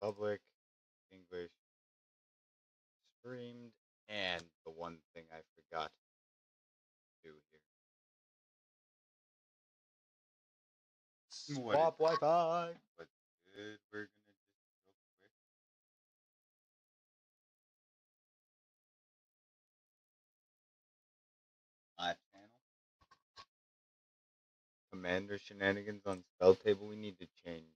public, English, streamed, and the one thing I forgot to do here. Swap Wi-Fi. But good, we're gonna just real quick. Live channel. Commander Shenanigans on Spelltable, we need to change.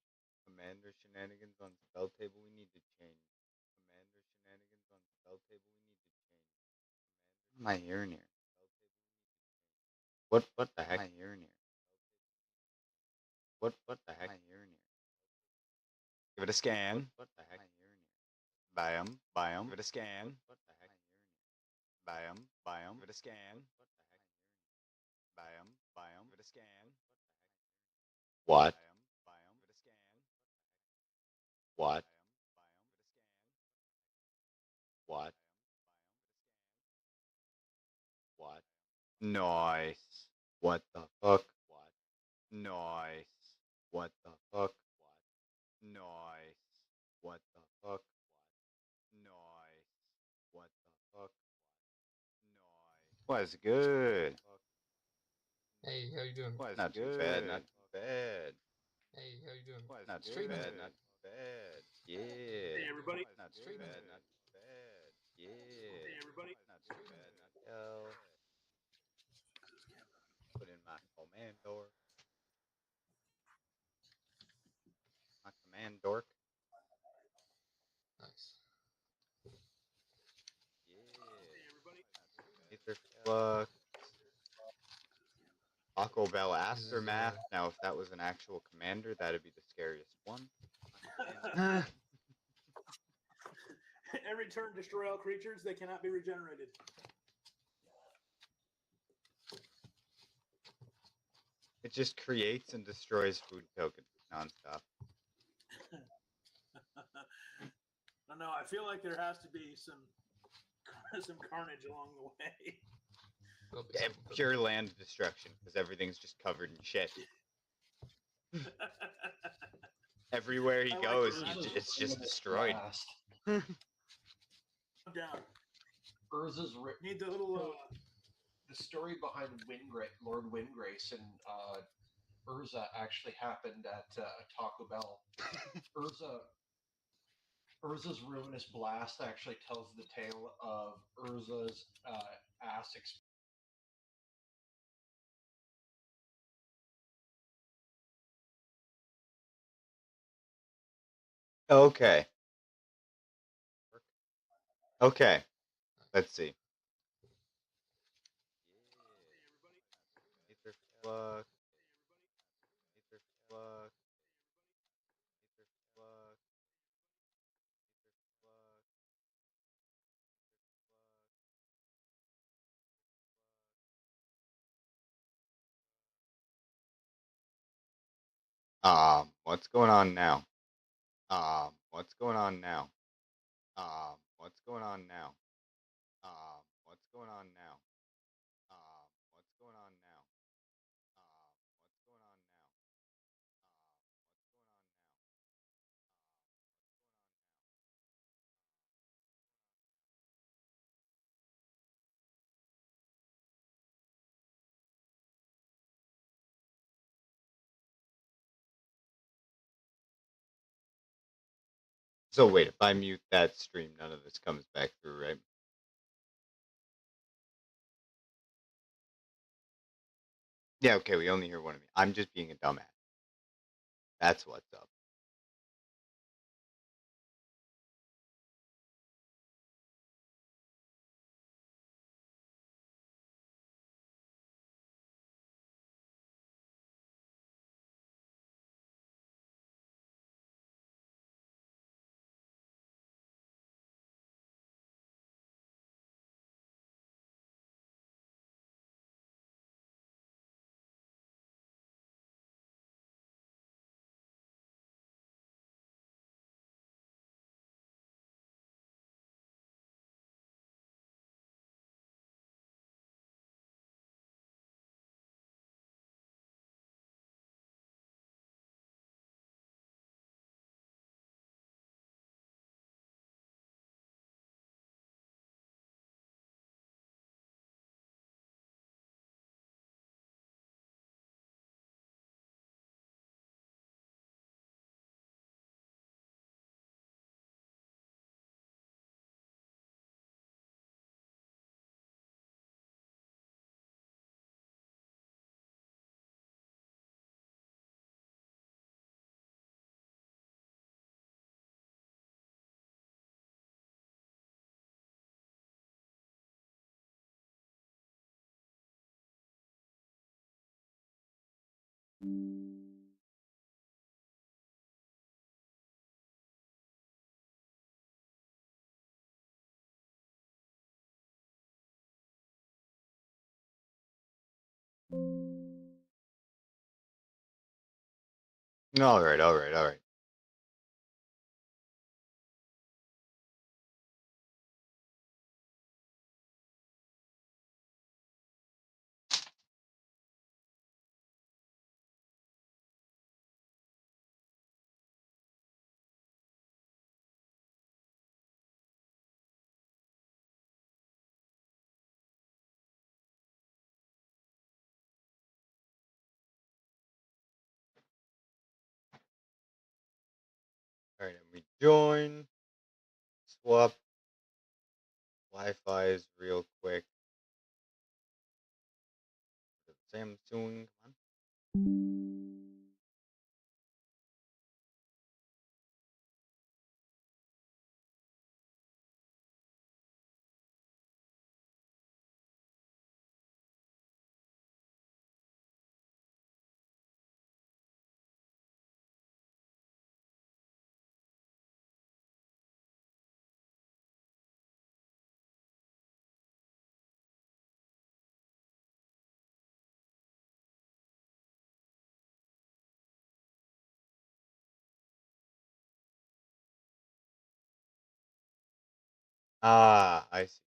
Commander Shenanigans on Spelltable, we need to change. Commander Shenanigans on Spelltable, we need to change. What am I hearing here? What the heck am I hearing here? What the heck am I hearing here? Give it a scan. What the heck am I hearing here? Biome. Give it a scan. What the heck am I hearing here? Biome. Give it a scan. What the heck? Biome. Give it a scan. What? Biome. Give it a scan. What? What? What? Nice. What the fuck? What? Nice. What the fuck? What? Nice. What the fuck? Nice. What the fuck? Nice. Was good. Hey, how you doing? Not too bad. Not too bad. Hey, how you doing? Not too bad. Not too bad. Yeah. Hey everybody. Not too bad. Not too bad. Yeah. Hey everybody. Not too bad. Not too bad. Put in my command door. My command dork. Nice. Yeah. Etherflux. Taco Bell Aftermath. Now, if that was an actual commander, that'd be the scariest one. Every turn, destroy all creatures. They cannot be regenerated. It just creates and destroys food tokens nonstop. No, I feel like there has to be some carnage along the way. Yeah, pure land destruction because everything's just covered in shit. Everywhere he goes, it's just destroyed. I'm down. Urza's Need the little. The story behind Lord Windgrace and Urza actually happened at Taco Bell. Urza's ruinous blast actually tells the tale of Urza's ass explosion. Okay. Okay. Let's see. Etherflux. Etherflux. Etherflux. What's going on now? What's going on now? What's going on now? What's going on now? What's going on now? What's going on now? So wait, if I mute that stream, none of this comes back through, right? Yeah, okay, we only hear one of me. I'm just being a dumbass. That's what's up. All right, all right, all right. All right, and we join, swap Wi-Fi's real quick. Samsung, come on. Ah, I see.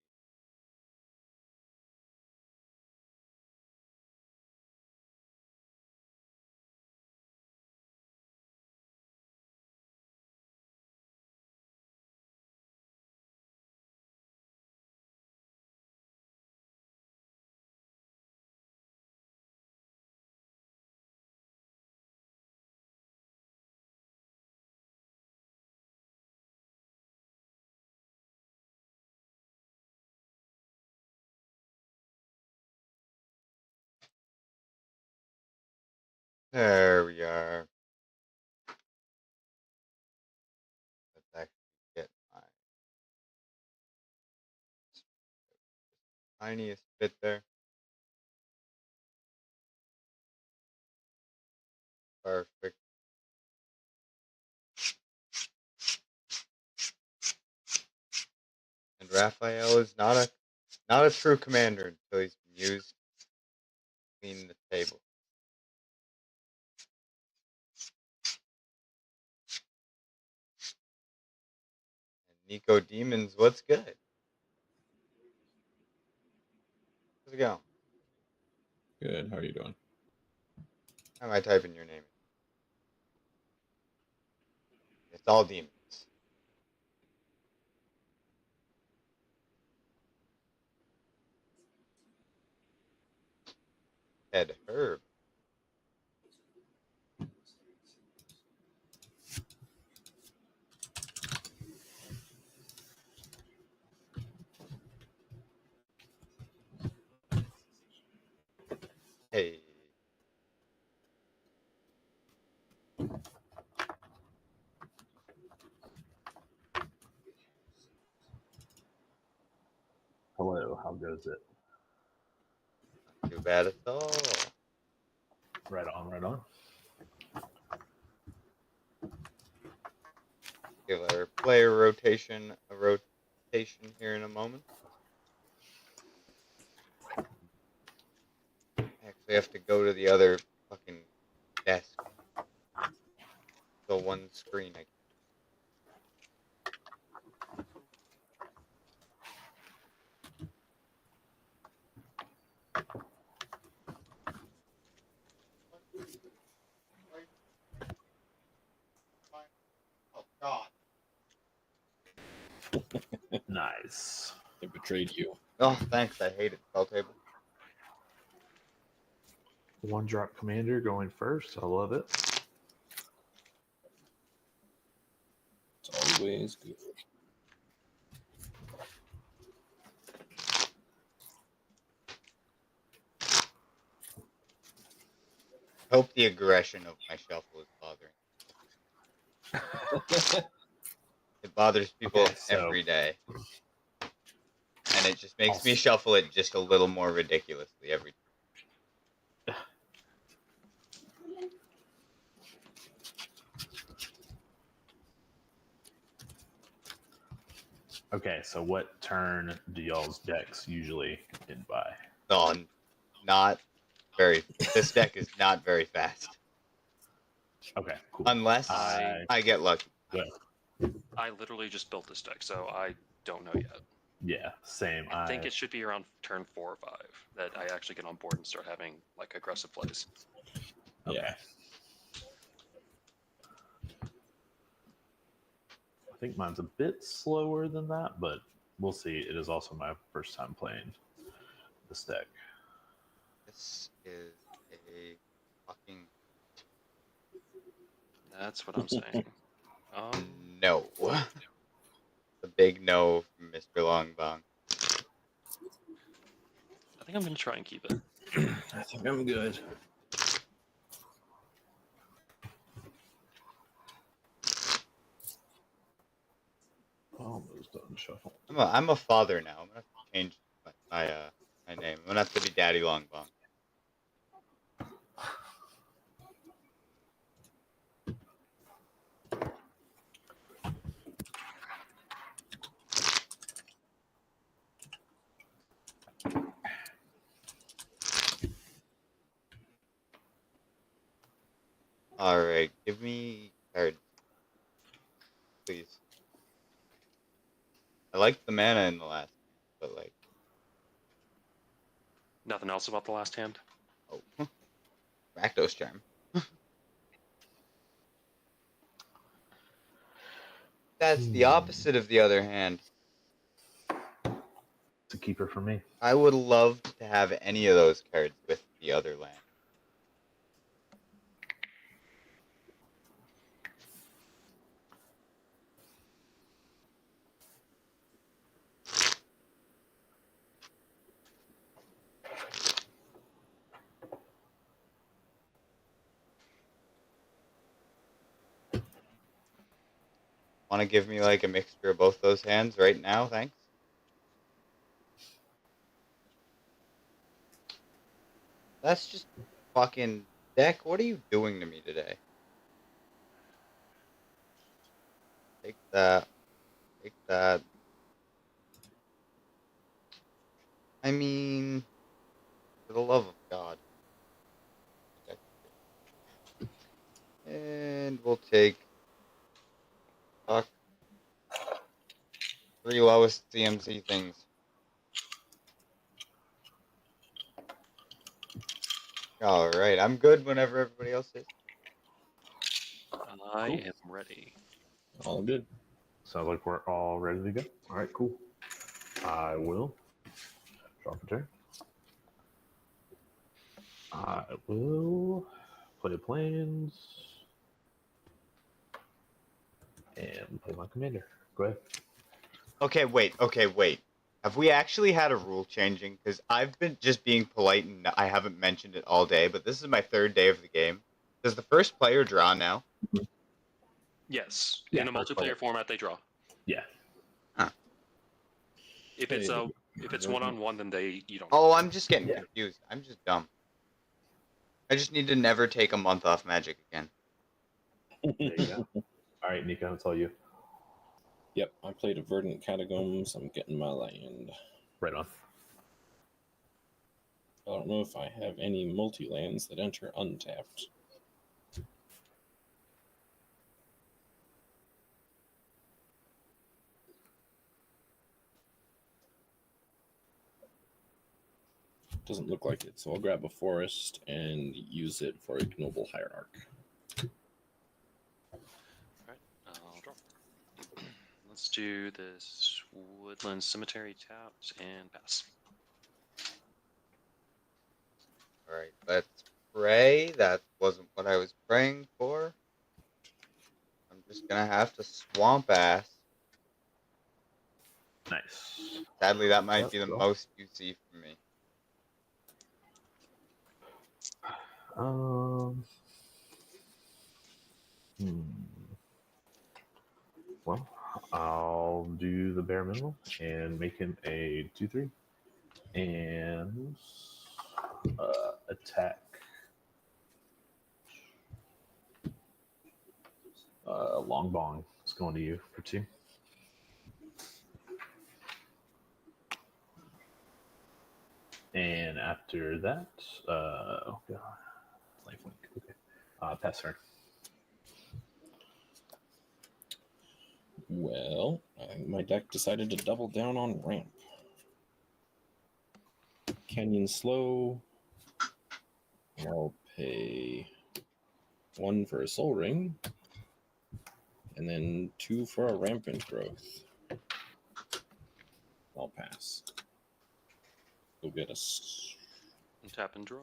There we are. Let's actually get my tiniest bit there. Perfect. And Raphael is not a true commander until he's been used to clean the table. And Nico Demons, what's good? How's it going? Good. How are you doing? How am I typing your name? It's all demons. Ed Herb. Hey. Hello, how goes it? Not too bad at all. Right on, right on. Give our player rotation a rotation here in a moment. I actually have to go to the other fucking desk. So one screen. Oh God. Nice. They betrayed you. Oh, thanks. I hate it. Spelltable. One drop commander going first. I love it. It's always good. I hope the aggression of my shuffle is bothering. It bothers people Okay, so- every day. And it just makes me shuffle it just a little more ridiculously every time. Okay, so what turn do y'all's decks usually end by? Oh, not very. This deck is not very fast. Okay, cool. Unless I- I get lucky. I literally just built this deck, so I don't know yet. Yeah, same. I think it should be around turn 4 or 5 that I actually get on board and start having like aggressive plays. Okay. Yeah. I think mine's a bit slower than that, but we'll see. It is also my first time playing this deck. This is a fucking That's what I'm saying. no. A big no from Mr. LongBong. I think I'm gonna try and keep it. I think I'm good. Almost done shuffle. I'm a father now. I'm gonna have to change my name. I'm gonna have to be Daddy LongBong. All right, give me cards, please. I like the mana in the last, but like, Nothing else about the last hand? oh, Rakdos Charm. That's the opposite of the other hand. It's a keeper for me. I would love to have any of those cards with the other land. Want to give me like a mixture of both those hands right now? Thanks. That's just fucking deck. What are you doing to me today? Take that. Take that. I mean, for the love of God. And we'll take fuck 3 lowest CMC things. All right, I'm good whenever everybody else is. I am ready. All good. Sounds like we're all ready to go. All right, cool. I will drop a turn. I will play plans and play my commander. Go ahead. Okay, wait. Have we actually had a rule changing? Because I've been just being polite and I haven't mentioned it all day, but this is my 3rd day of the game. Does the first player draw now? Yes, Yeah, in a first multiplayer player. format, they draw. Yeah. If it's one-on-one, then you don't. Oh, I'm just getting Yeah. confused. I'm just dumb. I just need to never take a month off Magic again. There you go. All right, Nico, it's all you. Yep, I played a Verdant Catacombs. I'm getting my land. Right on. I don't know if I have any multi-lands that enter untapped. Doesn't look like it, so I'll grab a forest and use it for Ignoble Hierarch. Alright, I'll draw. Let's do this Woodland Cemetery tapped and pass. All right, let's pray. That wasn't what I was praying for. I'm just gonna have to swamp ass. Nice. Sadly, that might That's be the cool. most you see from me. Well, I'll do the bare minimum and make him a 2/3 and attack. LongBong is going to you for 2. And after that, oh god, lifelink. Okay, pass turn. Well, my deck decided to double down on ramp. Canyon slow. I'll pay 1 for a soul ring, and then 2 for a rampant growth. I'll pass. Go get us. Tap and draw.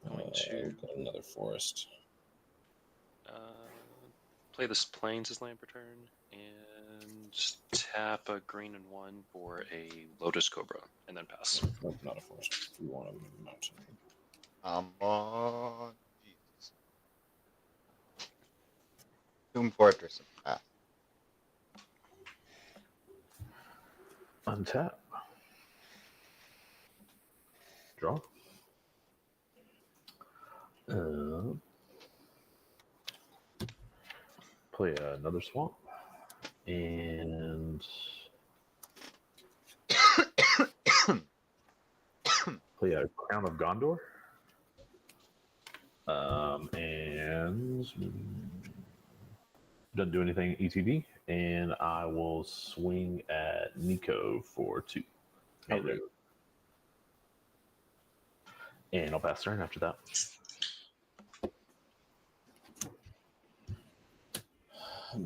Going to Go another forest. play the plains as land per turn, and tap a green and 1 for a Lotus Cobra, and then pass. Nope, not a forest. We want a mountain. Come on, Jesus. Tomb Fortress and pass. Untap. Draw. Play another swamp. And play a Crown of Gondor. And doesn't do anything ETB. And I will swing at Nico for 2. Okay. And I'll pass turn after that.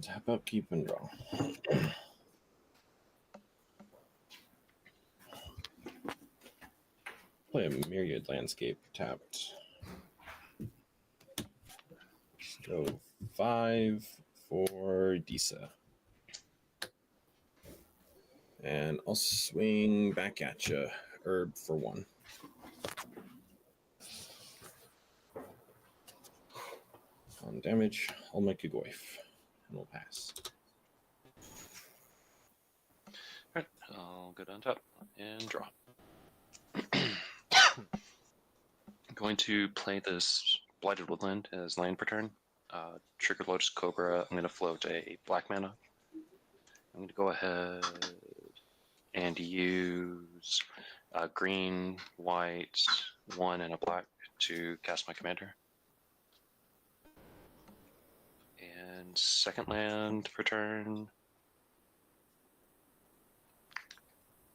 Tap up, keep, and draw. Play a Myriad Landscape tapped. Let's go 5 for Disa. And I'll swing back at you. Herb for 1. On damage, I'll make a Goif. And we'll pass. Alright, I'll go down top and draw. Going to play this Blighted Woodland as land per turn. Trigger Lotus Cobra. I'm going to float a black mana. I'm going to go ahead and use green, white, 1, and a black to cast my commander. And second land per turn.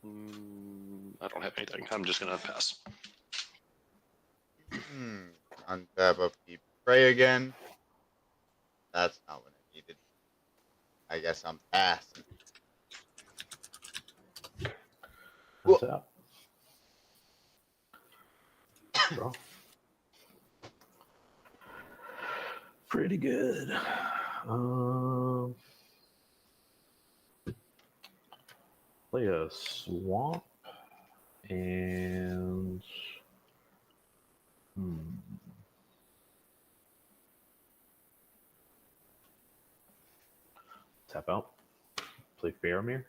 I don't have anything. I'm just going to pass. Untap upkeep. Pray again. That's not what I needed. I guess I'm passing. Untap. Draw. Pretty good. Play a swamp and tap out. Play Faramir,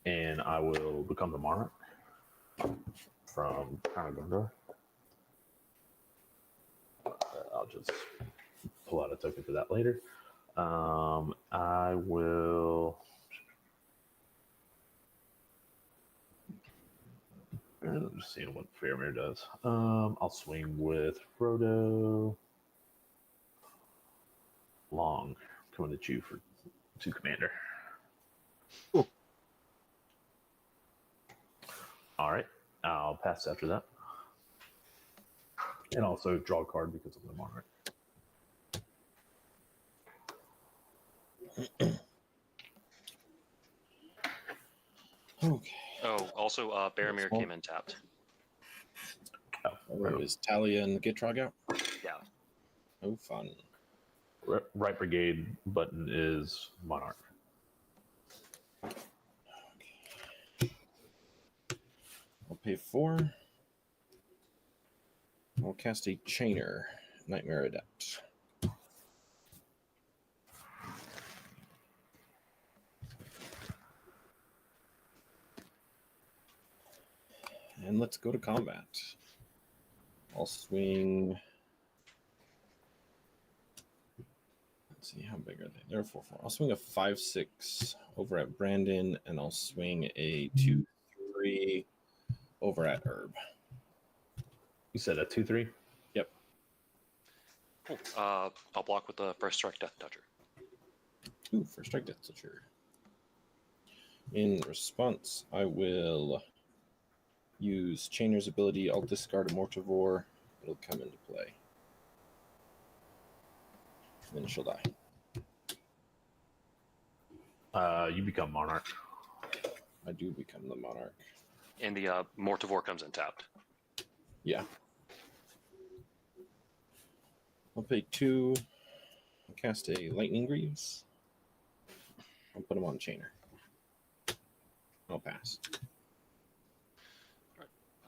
and I will become the Monarch from Crown of Gondor. I'll just pull out a token for that later. I will. I'm just seeing what Faramir does. I'll swing with Frodo. Long coming at you for 2 commander. Ooh. All right, I'll pass after that, and also draw a card because I'm the Monarch. Okay. Oh, also, Baromir came in tapped. Oh, is Talia and Gitrog out? Yeah. Oh, fun. Right brigade button is Monarch. Okay. I'll pay 4. I'll cast a Chainer, Nightmare Adept. And let's go to combat. I'll swing. Let's see, how big are they? They're 4/4. I'll swing a 5/6 over at Brandon, and I'll swing a 2/3 over at Herb. You said a 2/3. Cool. I'll block with the first strike Death Toucher. Ooh, first strike Death Toucher. In response, I will use Chainer's ability. I'll discard a Mortivore. It'll come into play. And then she'll die. You become Monarch. I do become the Monarch. And the Mortivore comes in tapped. Yeah. I'll pay 2. I'll cast a Lightning Greaves. I'll put him on Chainer. I'll pass.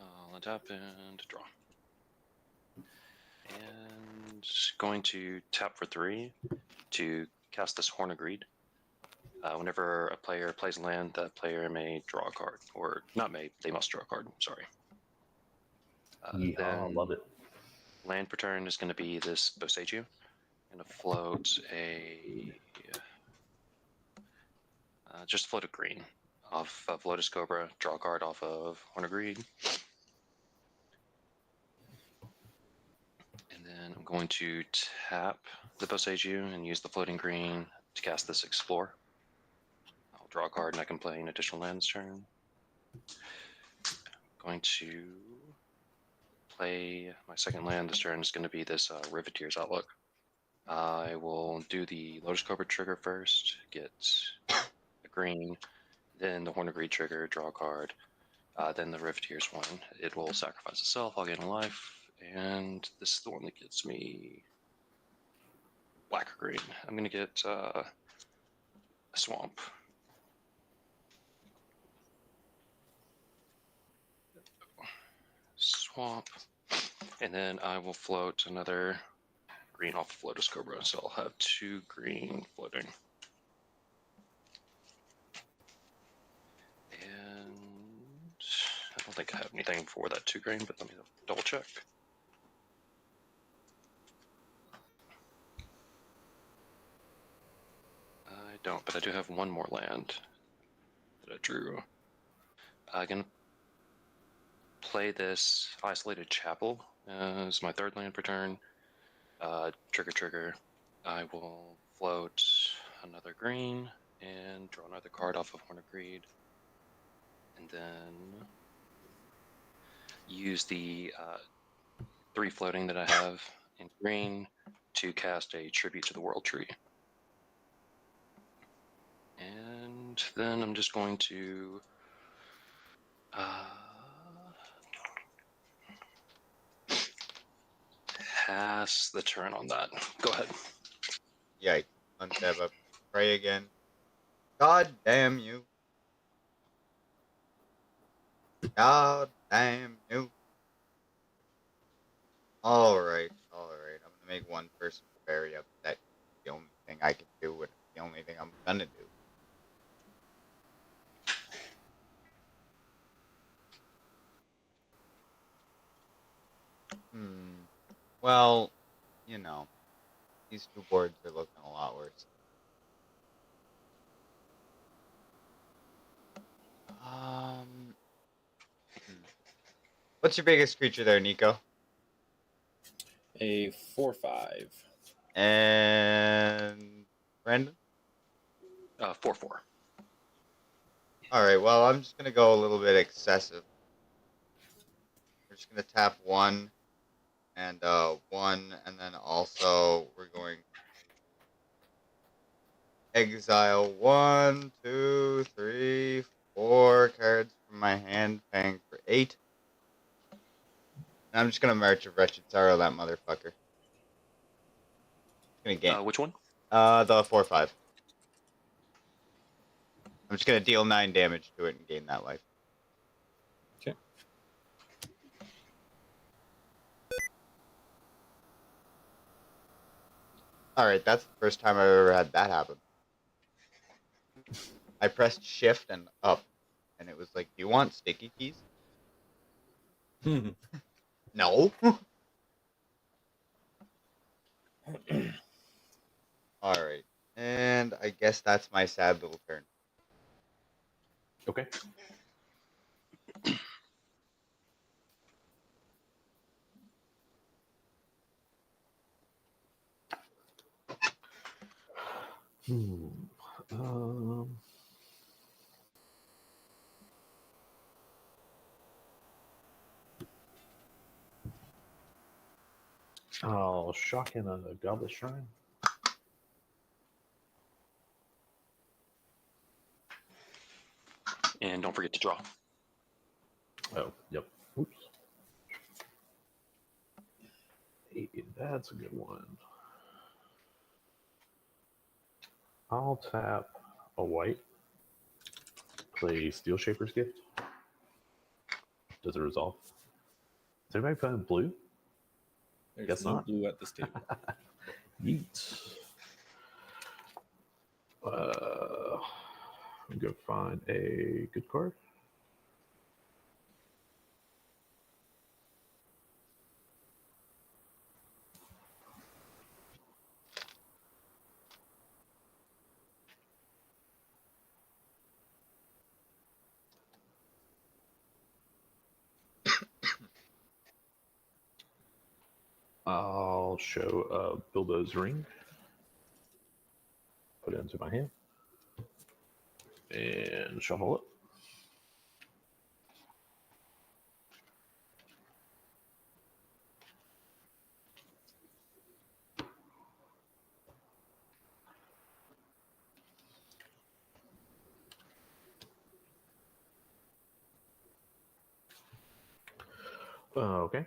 I'll untap and draw. And going to tap for 3 to cast this Horn of Greed. Whenever a player plays land, that player may draw a card. Or not may, they must draw a card. Sorry. Yeah, I love it. Land per turn is going to be this Boseiju. I'm going to float a... just float a green off of Lotus Cobra, draw a card off of Horn of Greed. And then I'm going to tap the Boseiju and use the floating green to cast this Explore. I'll draw a card and I can play an additional land this turn. Going to play my second land this turn is going to be this Riveteer's Outlook. I will do the Lotus Cobra trigger first, get a green, then the Horn of Greed trigger, draw a card, then the Riveteer's one. It will sacrifice itself, I'll gain a life, and this is the one that gets me black or green. I'm going to get a Swamp. Swamp, and then I will float another green off of Lotus Cobra, so I'll have 2 green floating. And I don't think I have anything for that 2 green, but let me double check. I don't, but I do have 1 more land that I drew. I'm going to play this Isolated Chapel as my 3rd land per turn. Trigger. I will float another green and draw another card off of Horn of Greed. And then use the 3 floating that I have in green to cast a Tribute to the World Tree. And then I'm just going to pass the turn on that. Go ahead. Yikes. Untap up. Pray again. God damn you. God damn you. Alright. I'm gonna make 1 person very upset. The only thing I can do, and the only thing I'm gonna do. Well, you know, these 2 boards are looking a lot worse. What's your biggest creature there, Nico? A 4/5. And Brandon? 4/4. Alright, well, I'm just gonna go a little bit excessive. We're just gonna tap 1 and 1, and then also we're going to exile 1, 2, 3, 4 cards from my hand, paying for 8. And I'm just gonna March of Wretched Sorrow that motherfucker. Gonna gain. Which one? The 4/5. I'm just gonna deal 9 damage to it and gain that life. Okay. Alright, that's the first time I've ever had that happen. I pressed shift and up, and it was like, do you want sticky keys? No. Alright, and I guess that's my sad little turn. Okay. Um, I'll shock in a Goblet Shrine. And don't forget to draw. Oh, yep. Oops. Hey, that's a good one. I'll tap a white, play Steel Shaper's Gift. Does it resolve? Is anybody playing blue? There's Guess no not. blue at this table. Yeet. I'm going to find a good card. I'll show Bilbo's ring. Put it into my hand. And shuffle it. Okay.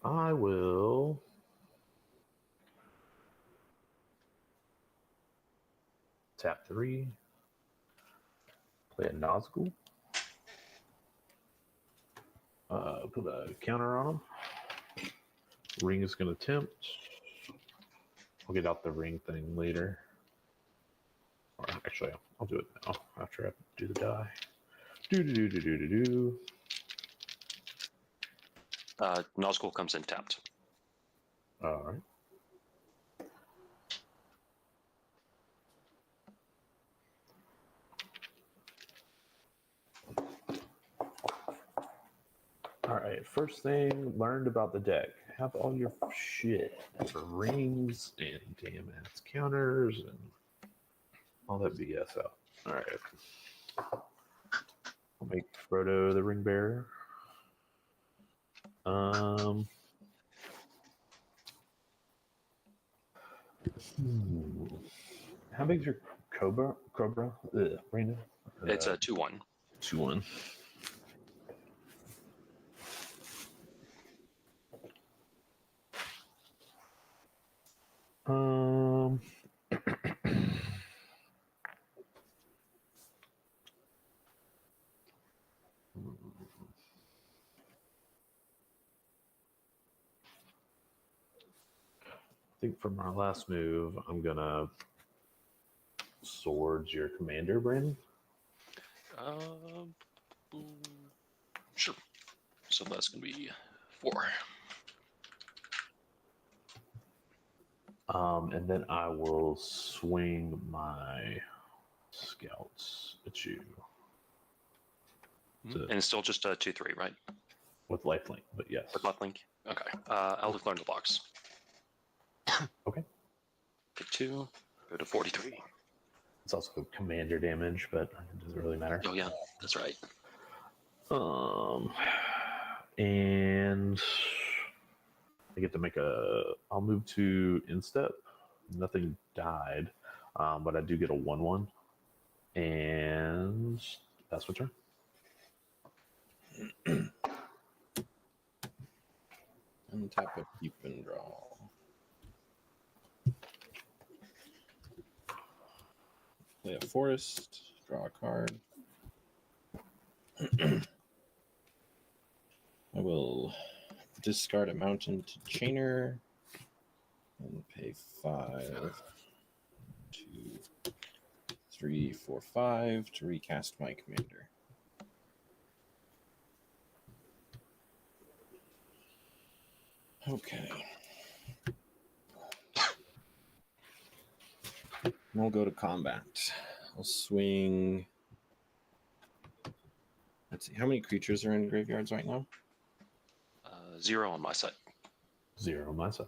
I will tap 3, play a Nazgul, put a counter on him. Ring is going to tempt. I'll get out the ring thing later. Or actually, I'll do it now after I do the die. Do. Nazgul comes in tapped. All right. All right. First thing learned about the deck: have all your shit for rings and damn ass counters and all that BS out. All right. I'll make Frodo the ring bearer. How big's your Cobra, Brandon? It's a 2/1. 2-1. I think for my last move, I'm gonna swords your commander, Brandon. Sure. So that's going to be 4. And then I will swing my scouts at you. And it's still just a 2/3, right? With lifelink, but yes. With lifelink? Okay. I'll learn the box. Okay. Get 2. Go to 43. It's also commander damage, but it doesn't really matter. Oh, yeah. That's right. And I get to make I'll move to instep. Nothing died, but I do get a 1/1. And that's my turn. Untap a keep and draw. Play a forest, draw a card. I will discard a mountain to Chainer and pay 5, 2, 3, 4, 5 to recast my commander. Okay. We'll go to combat. I'll swing. Let's see. How many creatures are in graveyards right now? 0 on my side. 0 on my side.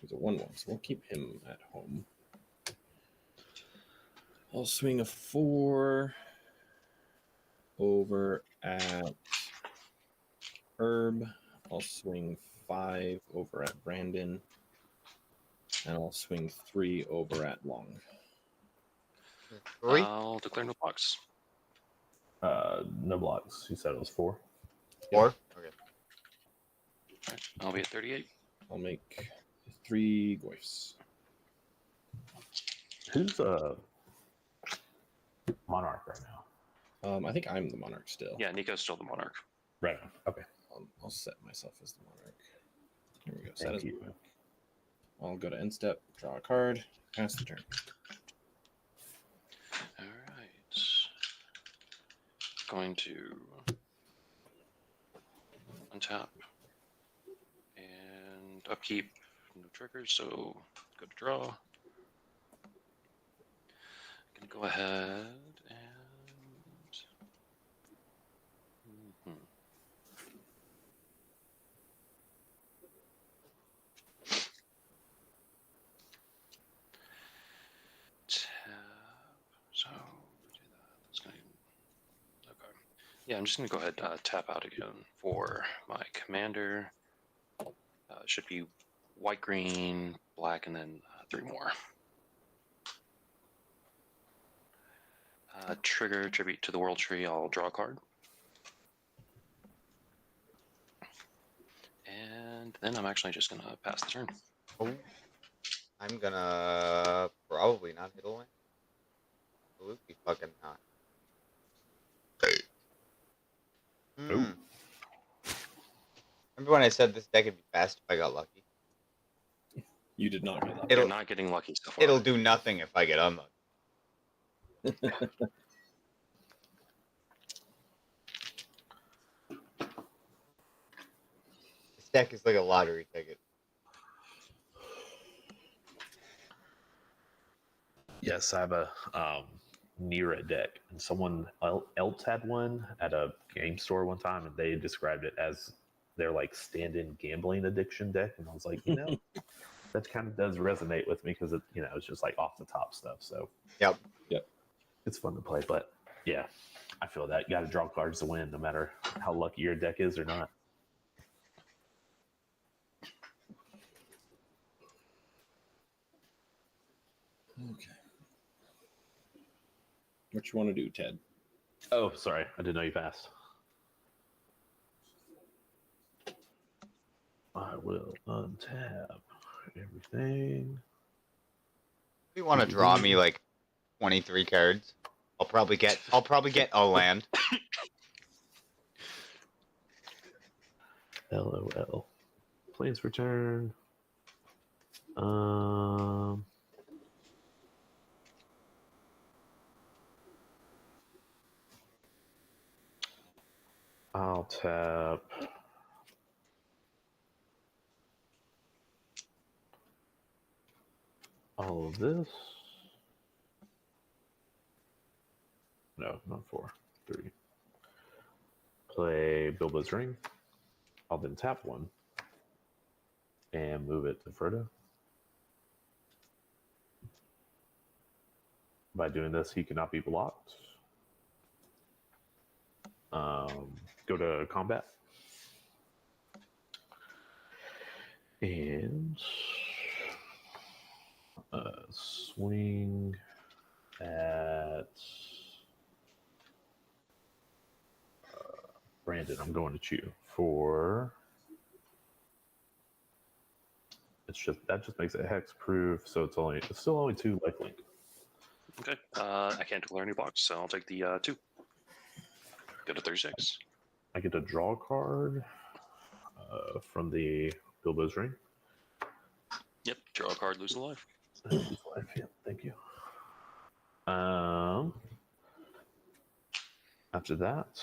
He's a 1/1, so we'll keep him at home. I'll swing a 4 over at Herb. I'll swing 5 over at Brandon. And I'll swing 3 over at Long. 3? I'll declare no blocks. No blocks. You said it was 4. 4? Okay. Alright, I'll be at 38. I'll make 3 Goyfs. Who's Monarch right now? I think I'm the Monarch still. Yeah, Nico's still the Monarch. Right on. Okay. I'll set myself as the Monarch. Here we go. Set Thank as you. Monarch. I'll go to end step, draw a card, pass the turn. Alright. Going to untap and upkeep. No triggers, so go to draw. Gonna go ahead and tab. So do that. That's gonna okay. Yeah, I'm just gonna go ahead tap out again for my commander. Should be white, green, black, and then 3 more. Trigger tribute to the world tree. I'll draw a card. And then I'm actually just gonna pass the turn. Oh. I'm gonna probably not hit a land. Absolutely fucking not. Ooh. Remember when I said this deck would be fast if I got lucky? You did not get that. It'll- You're not getting lucky so far. It'll do nothing if I get unlucky. This deck is like a lottery ticket. Yes, I have a Nira deck, and someone else had one at a game store one time, and they described it as their like stand-in gambling addiction deck, and I was like, that kind of does resonate with me because it's just like off the top stuff. So Yep. it's fun to play, but yeah, I feel that you got to draw cards to win, no matter how lucky your deck is or not. Okay. What you want to do, Ted? Oh, sorry, I didn't know you passed. I will untap everything. If you want to draw me like 23 cards, I'll probably get a land. LOL. Planes return. I'll tap. All of this. No, not 4. 3. Play Bilbo's Ring. I'll then tap 1 and move it to Frodo. By doing this, he cannot be blocked. Go to combat. And swing at Brandon. I'm going to chew for. That just makes it hex proof, so it's still only 2 lifelink. Okay. I can't declare any blocks, so I'll take the 2. Go to 36. I get to draw a card from the Bilbo's Ring. Yep. Draw a card, lose a life. Yeah, thank you. After that,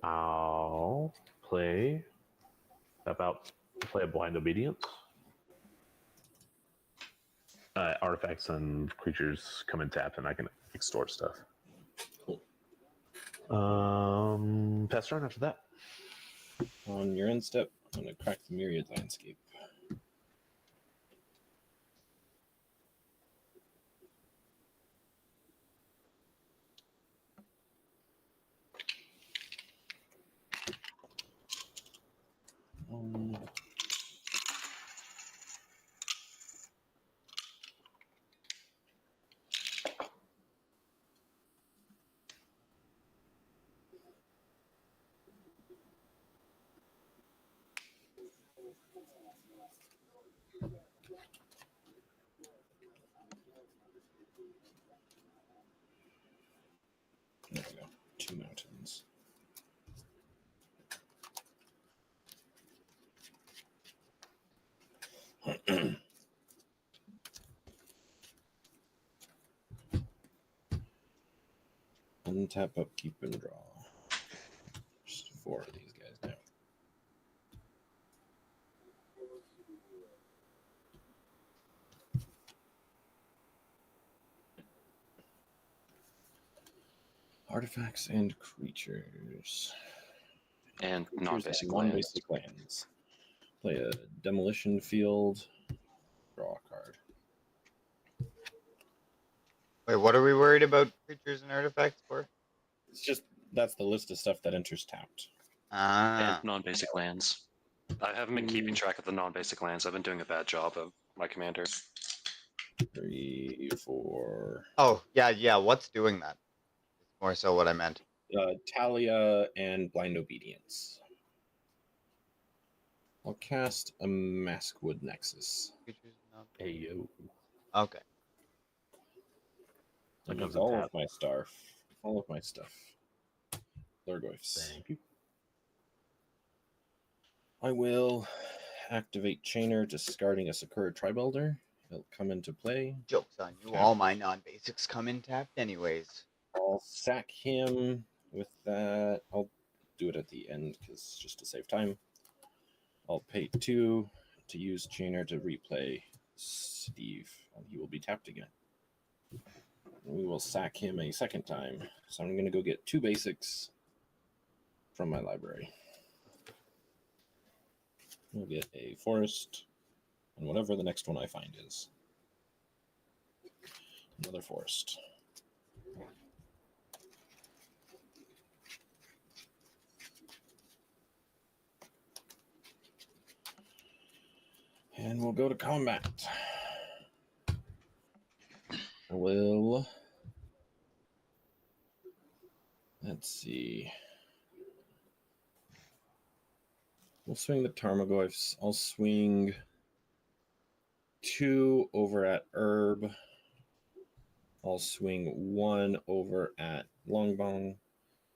I'll play play a blind obedience. Artifacts and creatures come and tap, and I can extort stuff. Cool. Pass turn after that. On your end step, I'm going to crack the myriad landscape. There we go. 2 mountains. Untap, upkeep, and draw. There's 4 of these guys now. Artifacts and creatures. And Creatures non-basic and lands. non-basic lands. Play a demolition field. Draw a card. Wait, what are we worried about creatures and artifacts for? It's just that's the list of stuff that enters tapped. Ah, And non-basic lands. I haven't been keeping track of the non-basic lands. I've been doing a bad job of my commander. 3, 4. oh, yeah. What's doing that? It's more so what I meant. Talia and Blind Obedience. I'll cast a Maskwood Nexus. Creatures and Hey yo. okay. I That use comes in all tap. of my all of my stuff. Lurgoyfs. Thank you. I will activate Chainer, discarding a Sakura Tribe Elder. He'll come into play. Joke's on you. Tap. All my non-basics come in tapped anyways. I'll sack him with that. I'll do it at the end because just to save time. I'll pay 2 to use Chainer to replay Steve, and he will be tapped again. We will sack him a second time. So I'm going to go get 2 basics from my library. We'll get a forest, and whatever the next one I find is. Another forest. And we'll go to combat. I will... Let's see. We'll swing the Tarmogoyfs. I'll swing 2 over at Herb. I'll swing 1 over at LongBong.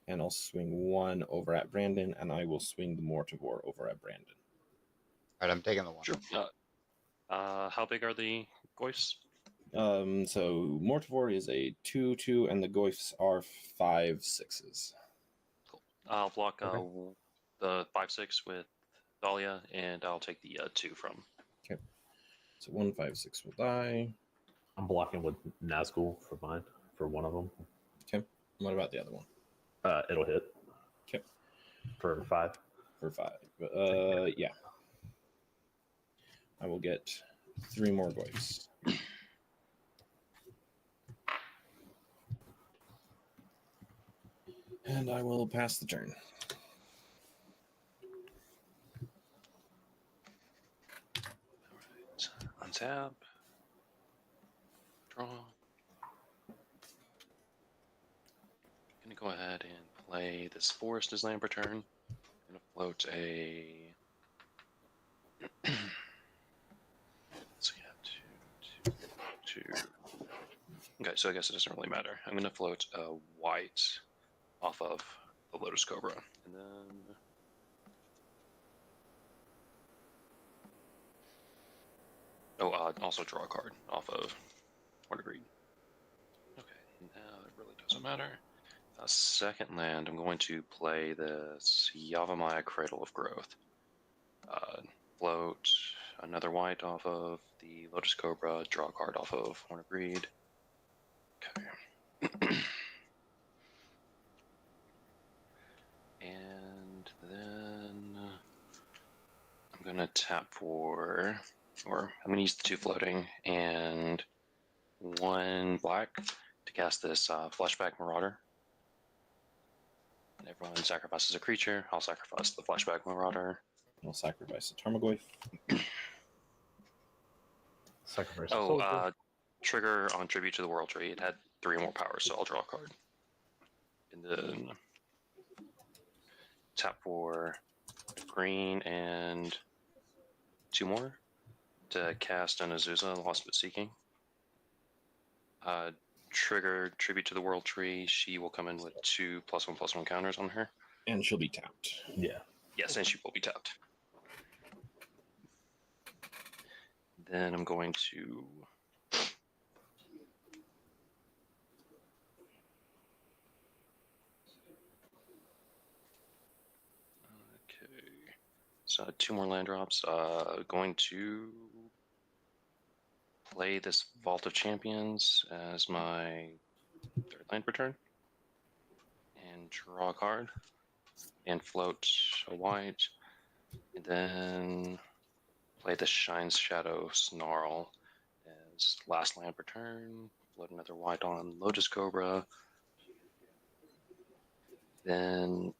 And I'll swing 1 over at Brandon. And I will swing the Mortivore over at Brandon. All right, I'm taking the 1. Sure. How big are the goyfs? So Mortivore is a 2/2, and the Goyfs are 5/6s. Cool. I'll block Okay. the 5/6 with Dahlia, and I'll take the 2 from. Okay. So 1 5/6 will die. I'm blocking with Nazgul for mine, for one of them. Okay. What about the other one? It'll hit. Okay. For 5. For 5. Yeah. I will get 3 more Goyfs. And I will pass the turn. Untap. Draw. Gonna go ahead and play this forest as land per turn. Gonna float a. So yeah, two. Okay, so I guess it doesn't really matter. I'm gonna float a white off of the Lotus Cobra, and then also draw a card off of Horn of Greed. Okay, now it really doesn't matter. Second land, I'm going to play this Yavimaya Cradle of Growth. Float another white off of the Lotus Cobra, draw a card off of Horn of Greed. Okay. And then I'm going to tap for, or I'm going to use the 2 floating and 1 black to cast this Flashback Marauder. And everyone sacrifices a creature. I'll sacrifice the Flashback Marauder. I'll sacrifice a Tarmogoyf. Sacrifice. Trigger on Tribute to the World Tree. It had 3 or more powers, so I'll draw a card. And then tap for green and 2 more to cast an Azusa, Lost but Seeking. Trigger Tribute to the World Tree. She will come in with 2 +1/+1 counters on her. And she'll be tapped. Yeah. Yes, and she will be tapped. Then I'm going to so 2 more land drops. Going to play this Vault of Champions as my 3rd land per turn. And draw a card. And float a white. And then play the Shine's Shadow Snarl as last land per turn. Float another white on Lotus Cobra. Then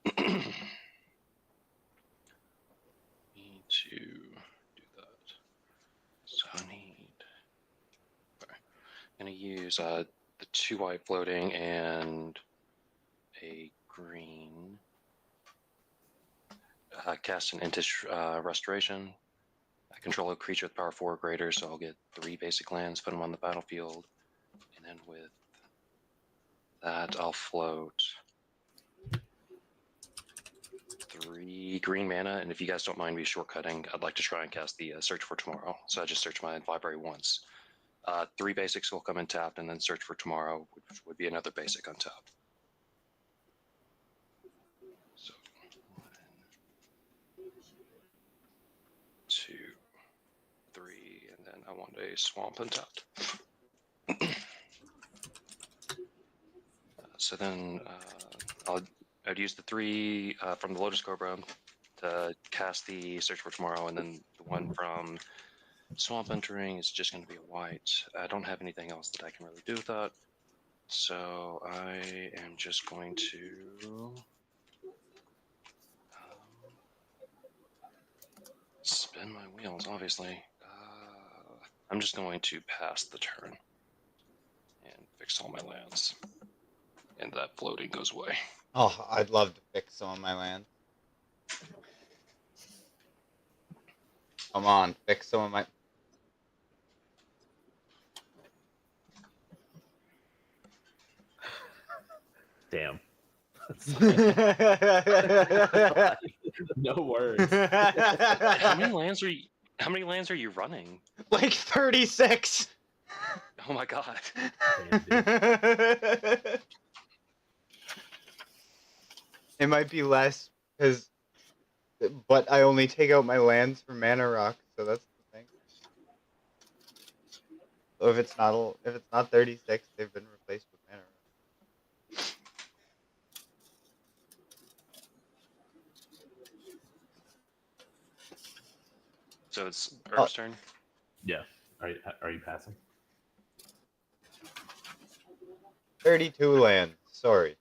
need to do that. So I need. Okay. I'm gonna use the 2 white floating and a green. Cast an Intish Restoration. I control a creature with power 4 or greater, so I'll get 3 basic lands, put them on the battlefield, and then with that, I'll float 3 green mana. And if you guys don't mind me shortcutting, I'd like to try and cast the Search for Tomorrow. So I just search my library once. 3 basics will come in tapped, and then Search for Tomorrow, which would be another basic untapped. So 1, 2, 3, and then I want a Swamp untapped. So then I'd use the 3 from the Lotus Cobra to cast the Search for Tomorrow, and then the one from Swamp Entering is just going to be a white. I don't have anything else that I can really do with that, so I am just going to spin my wheels, obviously. I'm just going to pass the turn and fix all my lands. And that floating goes away. Oh, I'd love to fix some of my land. Come on, fix some of my... Damn. No words. How many lands are you running? Like 36! Oh my god. Damn, It might be less, but I only take out my lands for mana rock, so that's the thing. So if it's not 36, they've been replaced with mana rock. So it's Herb's turn. Yeah. Are you passing? 32 lands, sorry.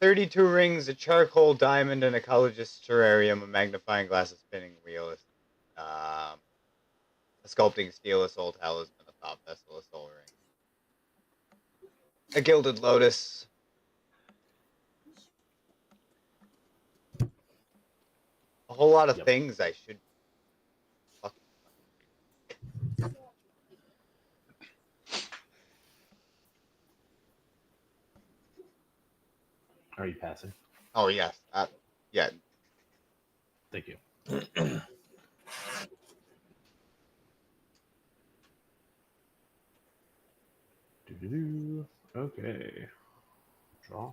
32 rings, a charcoal diamond, an ecologist's terrarium, a magnifying glass, a spinning wheel, a sculpting steel, a soul talisman, a top vessel, a soul ring, a gilded lotus. A whole lot of Yep. things I should fucking... Are you passing? Oh, yes. Yeah. Thank you. Okay. Draw.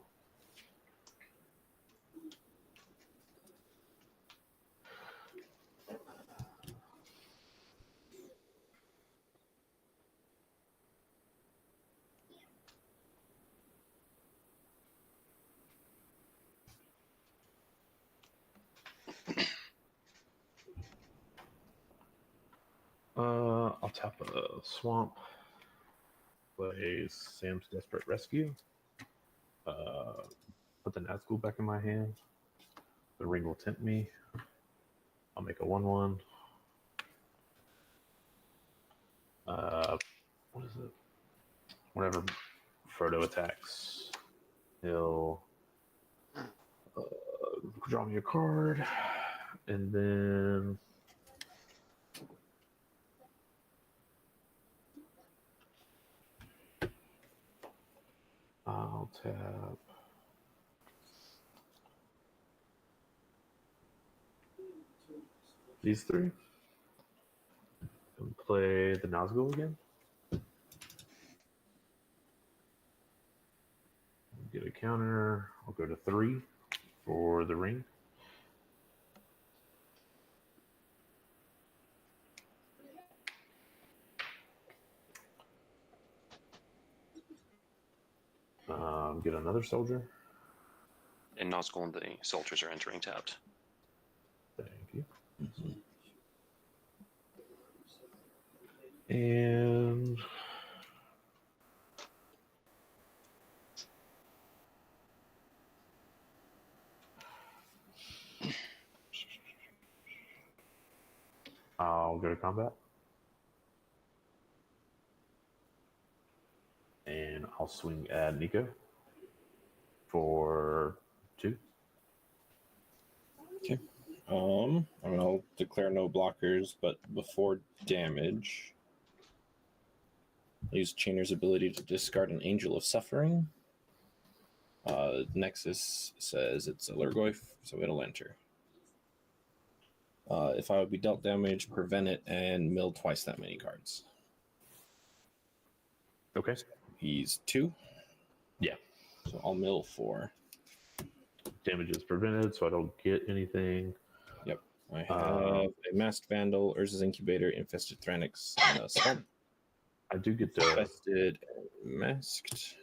I'll tap a swamp. Play Sam's Desperate Rescue. Put the Nazgul back in my hand. The ring will tempt me. I'll make a 1/1. What is it? Whenever Frodo attacks, he'll draw me a card, and then I'll tap these three and play the Nazgul again. Get a counter. I'll go to 3 for the ring. Get another soldier. And Nazgul and the soldiers are entering tapped. Thank you. And I'll go to combat. And I'll swing at Nico for 2. Okay. I mean, I'll declare no blockers, but before damage, I'll use Chainer's ability to discard an Angel of Suffering. Nexus says it's a Lurgoyf, so it'll enter. If I would be dealt damage, prevent it, and mill twice that many cards. Okay. He's 2. Yeah. So I'll mill 4. Damage is prevented, so I don't get anything. Yep. I have a Masked Vandal, Urza's Incubator, Infested Thranix, and a Spell. I do get to Infested and Masked.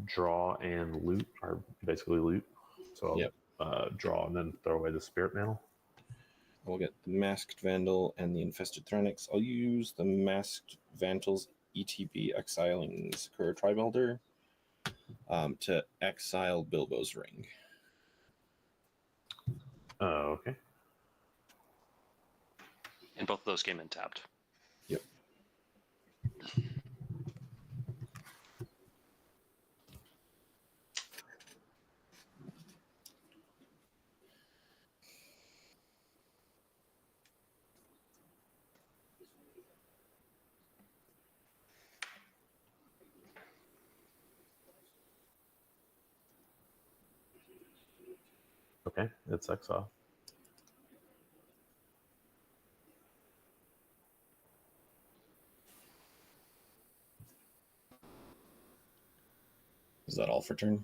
draw and loot, or basically loot. So I'll draw and then throw away the Spirit Mantle. I'll get the Masked Vandal and the Infested Thranix. I'll use the Masked Vandal's ETB exiling Sakura Tribe Elder to exile Bilbo's Ring. Oh, okay. And both of those came in tapped. Yep. Okay, it's exile. Is that all for turn?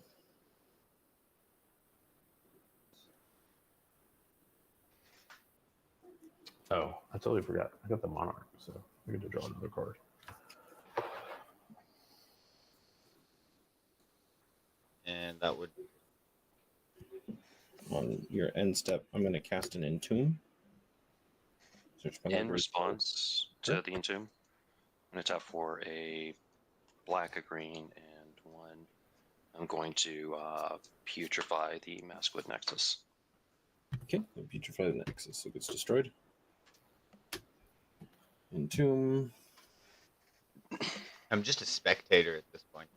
Oh, I totally forgot. I got the Monarch, so I get to draw another card. And that would On your end step, I'm going to cast an Entomb. Search my In library. response to the Entomb, I'm going to tap for a black, a green, and 1. I'm going to putrefy the Maskwood Nexus. Okay, the Putrefy the Nexus, so it gets destroyed. Entomb. I'm just a spectator at this point.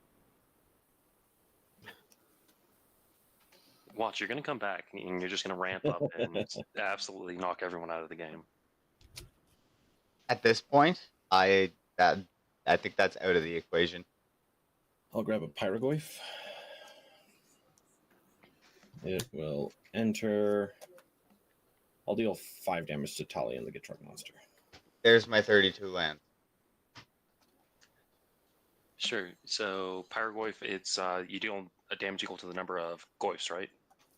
Watch, you're going to come back and you're just going to ramp up and absolutely knock everyone out of the game. At this point, I think that's out of the equation. I'll grab a Pyroglyph. It will enter. I'll deal 5 damage to Talia and the Gitrog monster. There's my 32 lands. Sure. So Pyrogoyf, it's you deal a damage equal to the number of goyfs, right?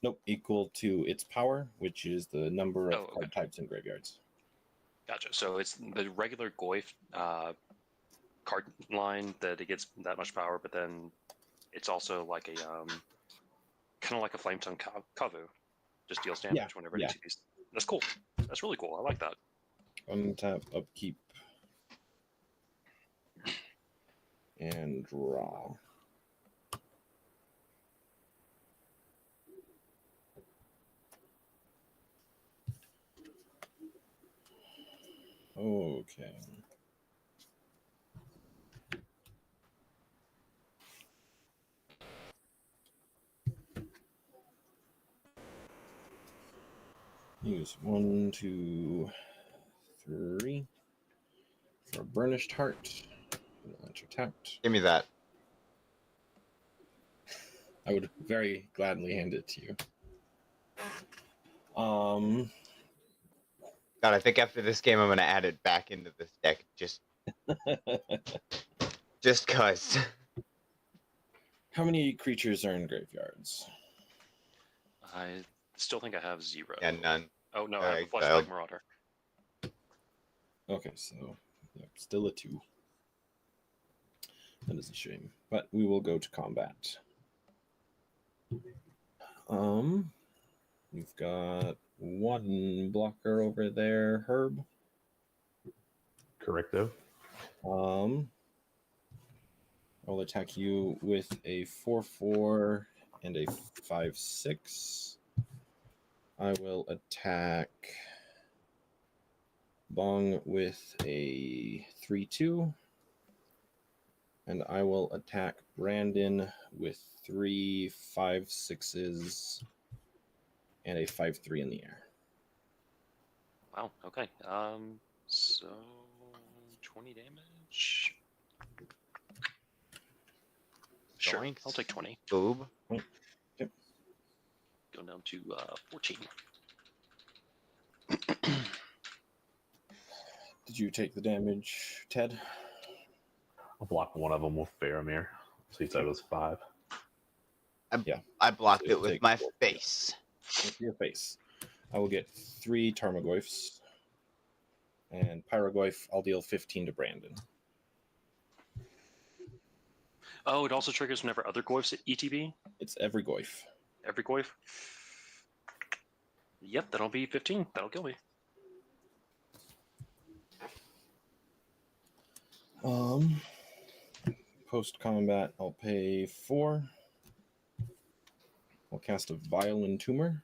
Nope, equal to its power, which is the number of Oh, okay. card types in graveyards. Gotcha. So it's the regular goyf card line that it gets that much power, but then it's also like a kind of like a flame tongue kavu, just deals damage Yeah, whenever it yeah. exceeds. That's cool. That's really cool. I like that. Untap, upkeep, and draw. Okay. Use 1, 2, 3 for a burnished heart. It'll enter tapped. Give me that. I would very gladly hand it to you. God, I think after this game, I'm gonna add it back into this deck just cause. How many creatures are in graveyards? I still think I have 0. Yeah, none. Oh no, I have a Exiled. Fleshbag Marauder. Okay, so yep, still a 2. That is a shame, but we will go to combat. We've got 1 blocker over there, Herb. Correcto. I'll attack you with a 4/4 and a 5/6. I will attack Bong with a 3/2. And I will attack Brandon with 3 5/6s and a 5/3 in the air. Wow. Okay. So 20 damage. Sure. Zoinks. I'll take 20. Boob. Yep. Go down to 14. Did you take the damage, Ted? I'll block one of them with Faramir. So you said it was 5. I blocked So it with take my 4. face. With your face. I will get 3 Tarmogoyfs. And Pyrogoyf, I'll deal 15 to Brandon. Oh, it also triggers whenever other goyfs at ETB? It's every Goyf. Every goyf? Yep, that'll be 15. That'll kill me. Post combat, I'll pay 4. I'll cast a Violent Tumor.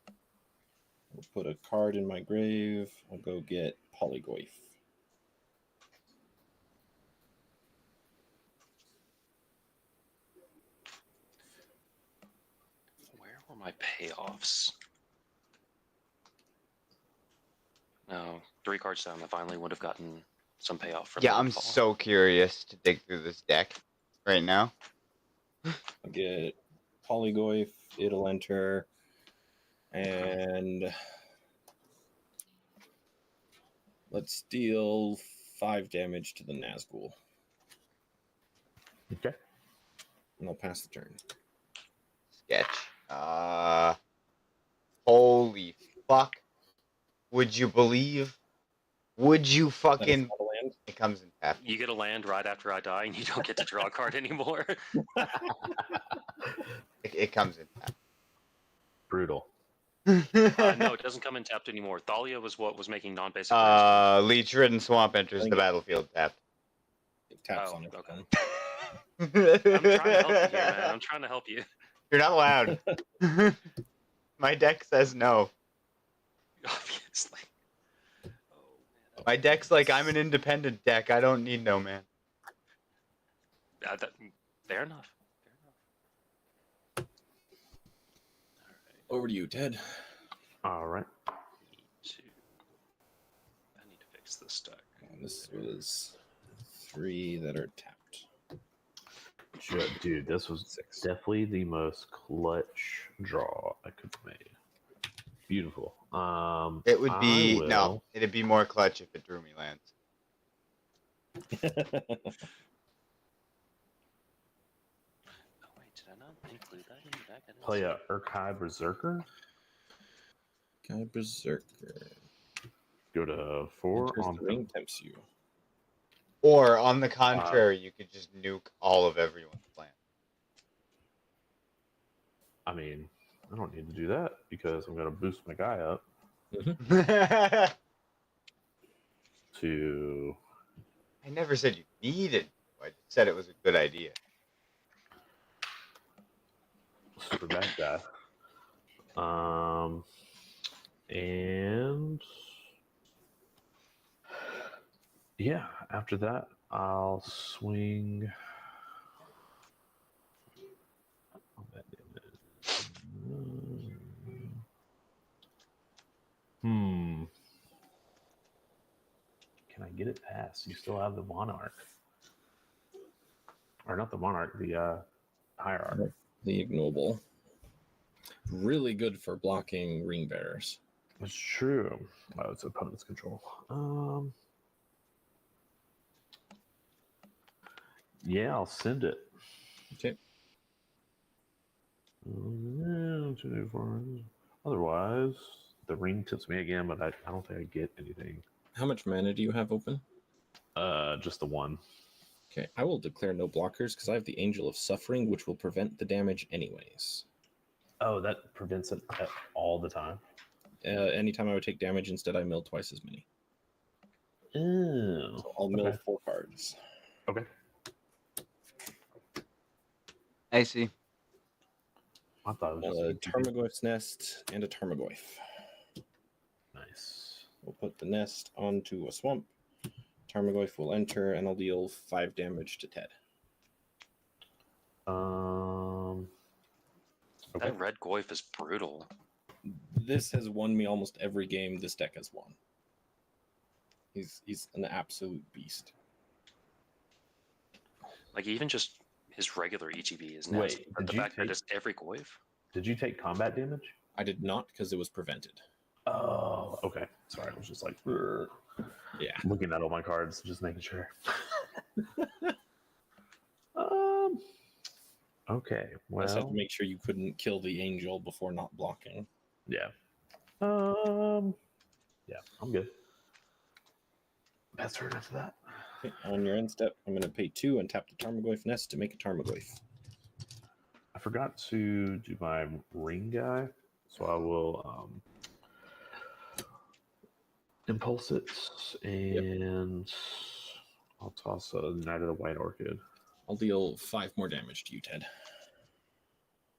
I'll put a card in my grave. I'll go get Polygoyf. Where were my payoffs? No, 3 cards down. I finally would have gotten some payoff from Yeah, the I'm fall. so curious to dig through this deck right now. I'll get Polygoyf. It'll enter. And let's deal 5 damage to the Nazgul. Okay. And I'll pass the turn. Sketch. Holy fuck. Would you believe? Would you That is fucking... not a land. It comes in tap. You get a land right after I die, and you don't get to draw a card anymore. It comes in tap. Brutal. No, it doesn't come in tapped anymore. Thalia was what was making non-basic lands. Leech-ridden swamp enters the Bring it. battlefield tapped. It taps Oh, on it. okay. I'm trying to help you here, man. I'm trying to help you. You're not allowed. My deck says no. Obviously. My deck's like, I'm an independent deck. I don't need no man. Fair enough. Over to you, Ted. All right. I need to fix this deck. And this was 3 that are tapped. Shit, dude, this was 6. definitely the most clutch draw I could have made. Beautiful. It would be... I No, will- it'd be more clutch if it drew me lands. Play a Urkai Berserker. Guy Berserker. Go to 4 Enters on the ring tempts you. Or on the contrary, you could just nuke all of everyone's plan. I mean, I don't need to do that because I'm going to boost my guy up to. I never said you needed to. I just said it was a good idea. Super bad guy. And yeah, after that, I'll swing. Can I get it past? You still have the Monarch. Or not the Monarch, the Hierarch. The Ignoble. Really good for blocking ring bearers. That's true. Oh, it's opponent's control. Yeah, I'll send it. Okay. Otherwise, the ring tips me again, but I don't think I get anything. How much mana do you have open? Just the one. Okay, I will declare no blockers because I have the Angel of Suffering, which will prevent the damage anyways. Oh, that prevents it all the time. Anytime I would take damage, instead I mill twice as many. Oh, So I'll mill 4 cards. Okay. I see. I thought it was A just Tarmogoyf's Nest and a Tarmogoyf. nice. We'll put the nest onto a swamp. Tarmogoyf will enter, and I'll deal 5 damage to Ted. Okay. That red Goyf is brutal. This has won me almost every game this deck has won. He's an absolute beast. Like even just his regular ETB is nasty. Wait, But did the you fact that take- it's every Goyf. Did you take combat damage? I did not because it was prevented. Oh, okay. Sorry, I was just like, "Ugh." Yeah. Looking at all my cards, just making sure. Okay. I just have Well, to make sure you couldn't kill the angel before not blocking. yeah. Yeah, I'm good. Pass turn after that. Okay, on your end step, I'm going to pay 2 and tap the Tarmogoyf Nest to make a Tarmogoyf. I forgot to do my ring guy, so I will impulse it, and I'll toss a Knight of the White Orchid. I'll deal 5 more damage to you, Ted.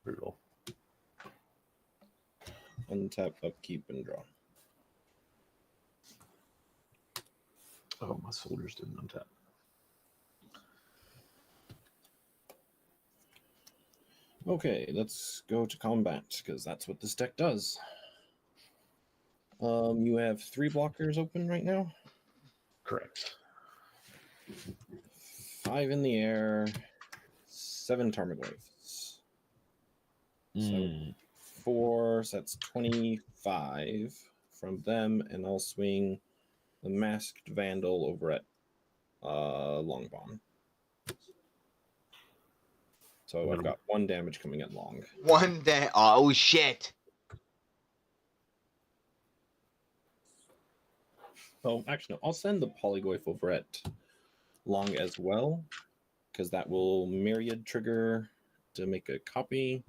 Brutal. Untap, upkeep, and draw. Oh, my soldiers didn't untap. Okay, let's go to combat, because that's what this deck does. You have 3 blockers open right now. Correct. 5 in the air, 7 Tarmogoyfs. So 4, so that's 25 from them, and I'll swing the Masked Vandal over at LongBong. So I've got 1 damage coming at Long. One day. Oh, shit. Oh, actually, no. I'll send the Polygoyf over at Long as well, because that will Myriad trigger to make a copy.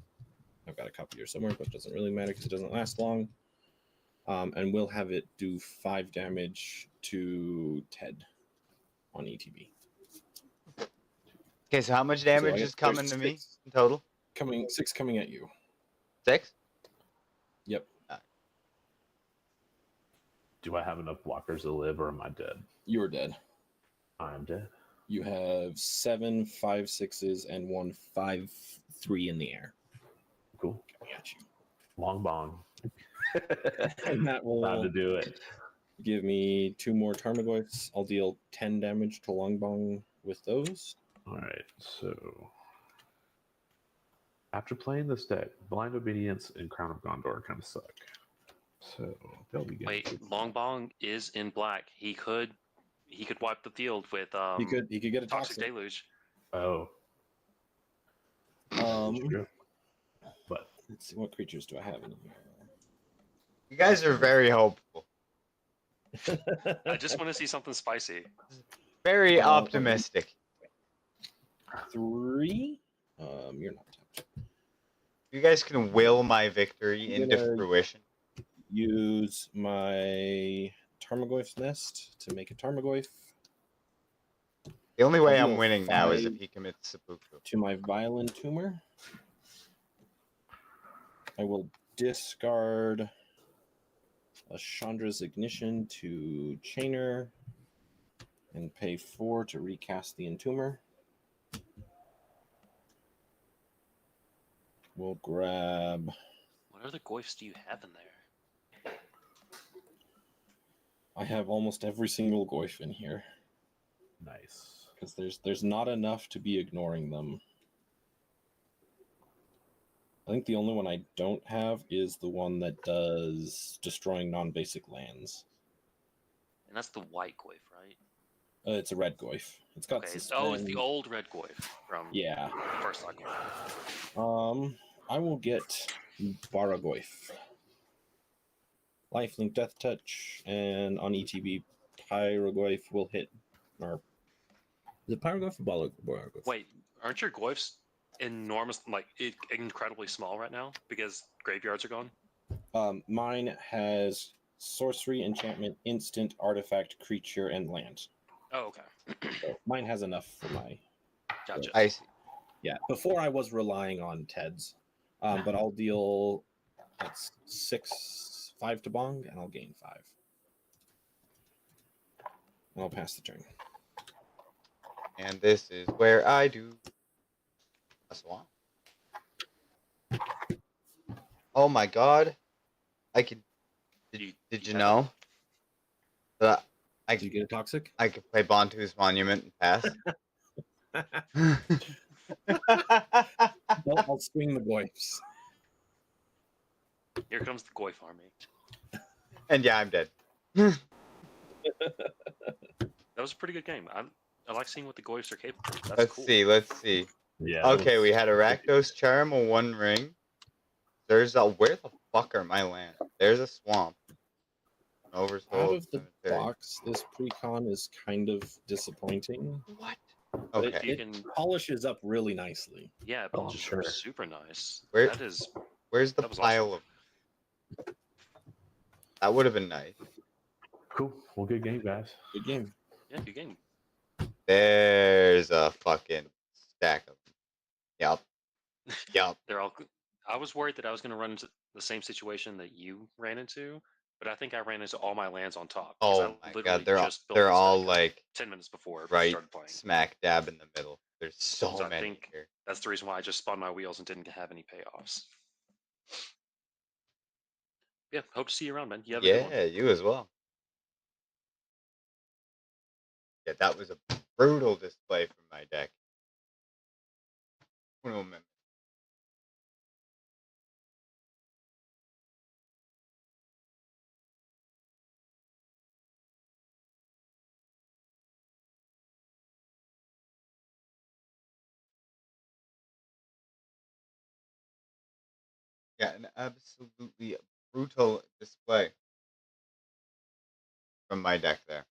I've got a copy here somewhere, but it doesn't really matter because it doesn't last long. And we'll have it do 5 damage to Ted on ETB. Okay, so how much I damage guess is coming there's to me 6 in total? 6 coming at you. 6? Yep. Do I have enough blockers to live, or am I dead? You're dead. I'm dead. You have 7 5/6s and 1 5/3 in the air. Cool. Coming at you. LongBong. And that will Time to do it. give me 2 more Tarmogoyfs. I'll deal 10 damage to LongBong with those. All right, so after playing this deck, Blind Obedience and Crown of Gondor kind of suck. So they'll be good. Wait, LongBong is in black. He could wipe the field with He could get a Toxic toxic. Deluge. Oh, that's true. But Let's see, what creatures do I have in here? You guys are very hopeful. I just want to see something spicy. Very Um, optimistic. 3. You're not tapped. You guys can will my victory I'm into gonna- fruition. Use my Tarmogoyf's Nest to make a Tarmogoyf. The only way I'll do I'm a winning now is if 5 he commits seppuku. to my Violent Tumor. I will discard a Chandra's Ignition to Chainer and pay 4 to recast the Entomber. We'll grab. What other goifs do you have in there? I have almost every single Goyf in here Nice. because there's not enough to be ignoring them. I think the only one I don't have is the one that does destroying non-basic lands. And that's the white goif, right? It's a red Goyf. It's got Okay. It's suspend. the old red goif from Yeah. the first Goif. I will get Baragoyf. Lifelink Death Touch, and on ETB, Pyrogoyf will hit. Or is it Pyrogoyf or Baragoyf? Wait, aren't your goifs enormous, incredibly small right now because graveyards are gone? Mine has sorcery, enchantment, instant, artifact, creature, and land. Oh, okay. So mine has enough for my. Gotcha. I see. Yeah, before I was relying on Ted's. But I'll deal. That's 5 to Bong, and I'll gain 5. And I'll pass the turn. And this is where I do a swamp. Oh my god. I could. Did you know that Did you get a toxic? I could play Bantu's Monument and pass? Well, I'll swing the Goyfs. Here comes the goif army. And yeah, I'm dead. That was a pretty good game. I like seeing what the goifs are capable of. That's Let's cool. see. Let's see. Yeah. Okay, we had a Rakdos Charm, a One Ring. There's a. Where the fuck are my lands? There's a swamp. Oversold. Out of the Cemetery. box, this precon is kind of disappointing. What? But Okay. it polishes up really nicely. Yeah, it Oh, polishes sure. super nice. Where- That is. Where's the That was pile of? That would have been nice. Cool. Well, good game, guys. Good game. Yeah, good game. There's a fucking stack of them. Yup. Yup. They're all. I was worried that I was going to run into the same situation that you ran into, but I think I ran into all my lands on top. 'cause Oh I my literally god, just built they're this all deck like 10 minutes before we right started playing. smack dab in the middle. There's so So I many think here. that's the reason why I just spun my wheels and didn't have any payoffs. Yeah, hope to see you around, man. You have a good one. Yeah, you as well. Yeah, that was a brutal display from my deck. Uno momento. Yeah, an absolutely brutal display from my deck there.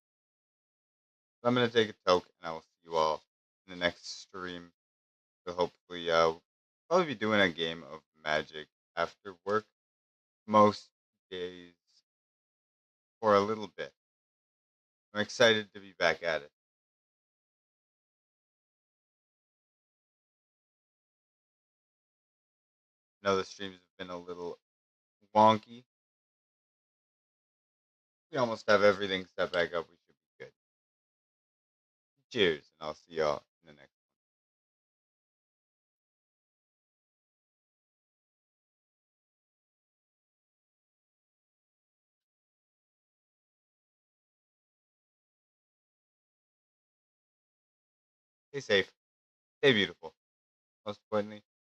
So I'm gonna take a toke, and I will see you all in the next stream. So hopefully, probably be doing a game of Magic after work most days for a little bit. I'm excited to be back at it. I know the streams have been a little wonky. We almost have everything set back up. We should be good. Cheers, and I'll see y'all in the next. Stay safe. Stay beautiful. Most importantly,